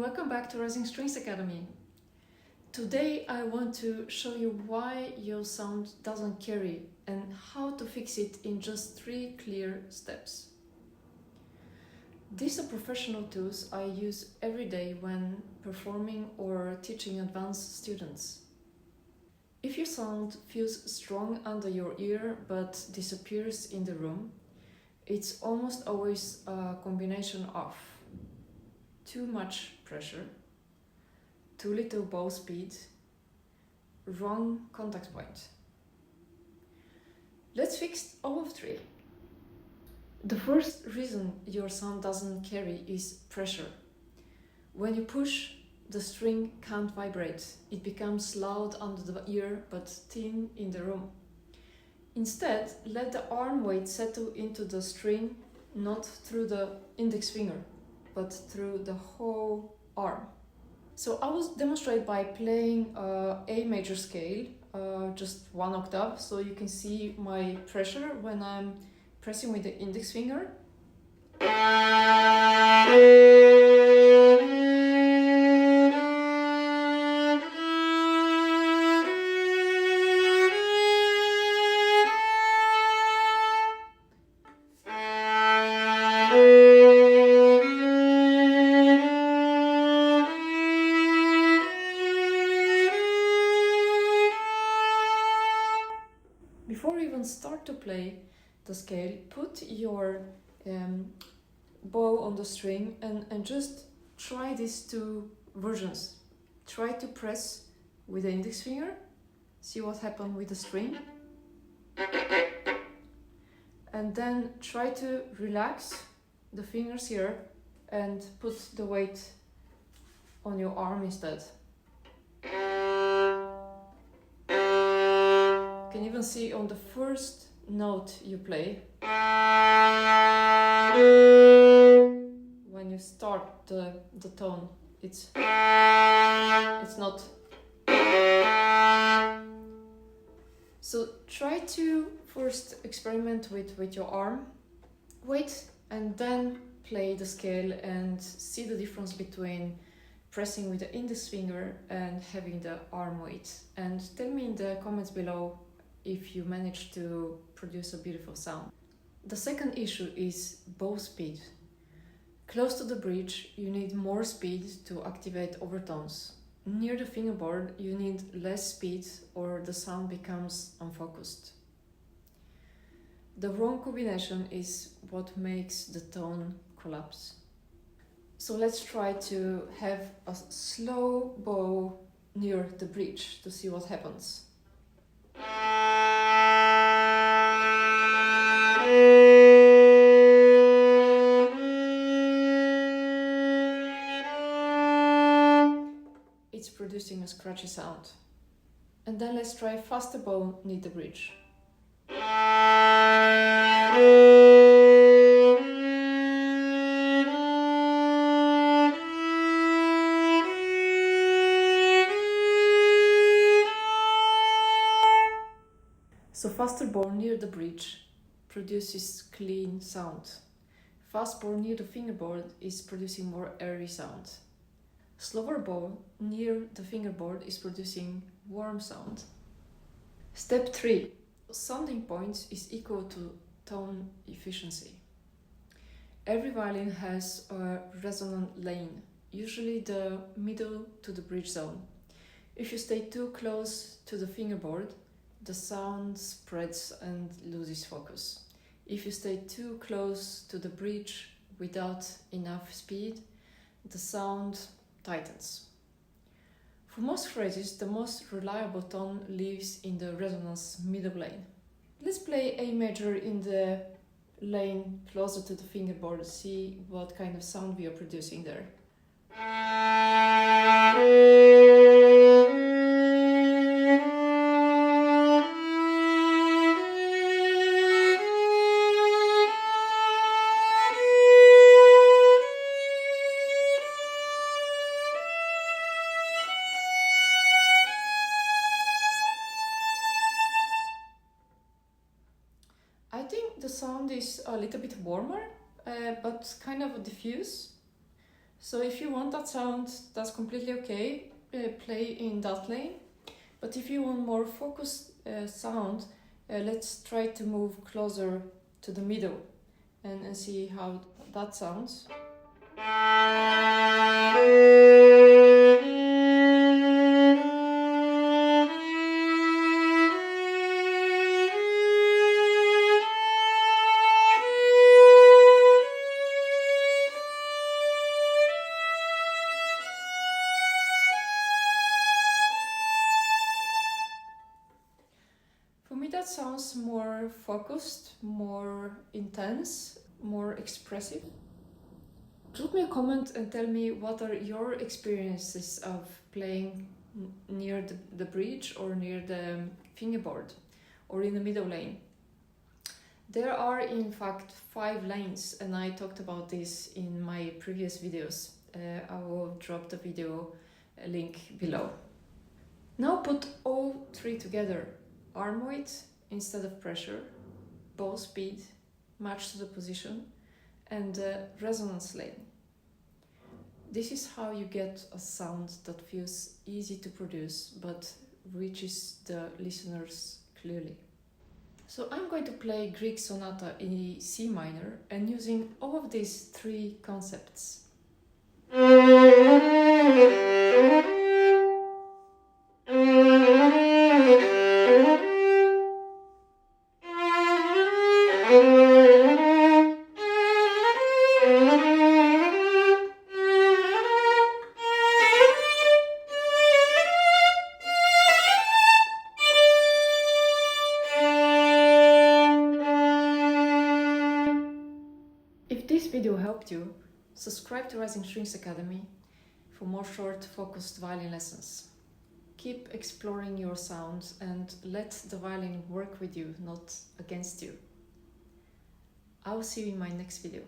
welcome back to Rising Strings Academy. Today I want to show you why your sound doesn't carry and how to fix it in just 3 clear steps. These are professional tools I use every day when performing or teaching advanced students. If your sound feels strong under your ear but disappears in the room, it's almost always a combination of too much pressure, too little bow speed, wrong contact point. Let's fix all of 3. The first reason your sound doesn't carry is pressure. When you push, the string can't vibrate. It becomes loud under the ear but thin in the room. Instead, let the arm weight settle into the string, not through the index finger, but through the whole arm. So I will demonstrate by playing A major scale, just 1 octave, so you can see my pressure when I'm pressing with the index finger. Before you even start to play the scale, put your bow on the string and just try these 2 versions. Try to press with the index finger, see what happens with the string, and then try to relax the fingers here and put the weight on your arm instead. You can even see on the first note you play, when you start the tone, it's not. So try to first experiment with your arm weight and then play the scale and see the difference between pressing with the index finger and having the arm weight. And tell me in the comments below if you manage to produce a beautiful sound. The second issue is bow speed. Close to the bridge, you need more speed to activate overtones. Near the fingerboard, you need less speed or the sound becomes unfocused. The wrong combination is what makes the tone collapse. So let's try to have a slow bow near the bridge to see what happens. It's producing a scratchy sound. And then let's try a faster bow near the bridge. So faster bow near the bridge produces clean sound. Fast bow near the fingerboard is producing more airy sound. Slower bow near the fingerboard is producing warm sound. Step 3. Sounding points is equal to tone efficiency. Every violin has a resonant lane, usually the middle to the bridge zone. If you stay too close to the fingerboard, the sound spreads and loses focus. If you stay too close to the bridge without enough speed, the sound tightens. For most phrases, the most reliable tone lives in the resonance middle lane. Let's play A major in the lane closer to the fingerboard, see what kind of sound we are producing there. I think the sound is a little bit warmer, but kind of diffuse. So if you want that sound, that's completely okay. Play in that lane. But if you want more focused sound, let's try to move closer to the middle and see how that sounds. For me, that sounds more focused, more intense, more expressive. Drop me a comment and tell me what are your experiences of playing near the bridge or near the fingerboard or in the middle lane. There are in fact 5 lanes, and I talked about this in my previous videos. I will drop the video link below. Now put all 3 together. Arm weight instead of pressure, bow speed, match to the position, and resonance lane. This is how you get a sound that feels easy to produce but reaches the listeners clearly. So I'm going to play Grieg Sonata in C minor and using all of these 3 concepts. If this video helped you, subscribe to Rising Strings Academy for more short, focused violin lessons. Keep exploring your sounds and let the violin work with you, not against you. I will see you in my next video.